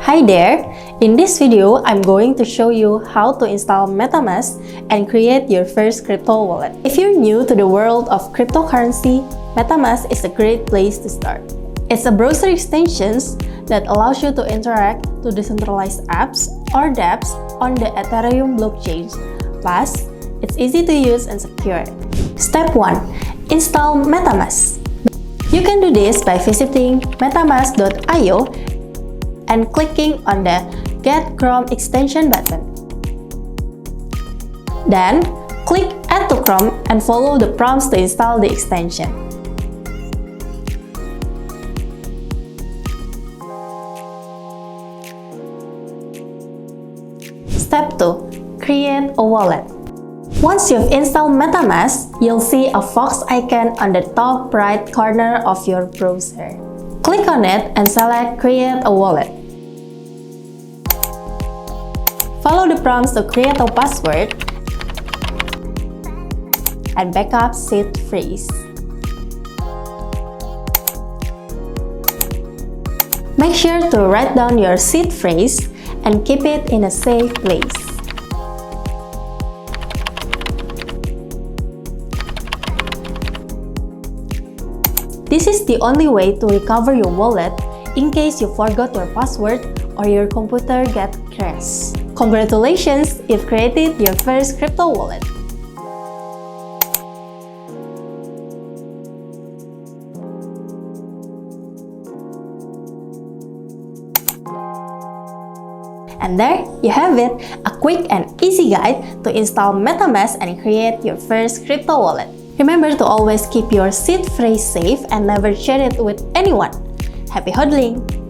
Hi there! In this video, I'm going to show you how to install Metamask and create your first crypto wallet. If you're new to the world of cryptocurrency, Metamask is a great place to start. It's a browser extension that allows you to interact to decentralized apps or dApps on the Ethereum blockchain. Plus, it's easy to use and secure. Step 1. Install Metamask. You can do this by visiting metamask.io and clicking on the Get Chrome extension button. Then, click Add to Chrome and follow the prompts to install the extension. Step 2. Create a wallet. Once you've installed Metamask, you'll see a fox icon on the top right corner of your browser. Click on it and select Create a Wallet. Follow the prompts to create a password and backup seed phrase. Make sure to write down your seed phrase and keep it in a safe place. This is the only way to recover your wallet in case you forgot your password or your computer gets crashed. Congratulations, you've created your first crypto wallet. And there you have it, a quick and easy guide to install Metamask and create your first crypto wallet. Remember to always keep your seed phrase safe and never share it with anyone. Happy hodling!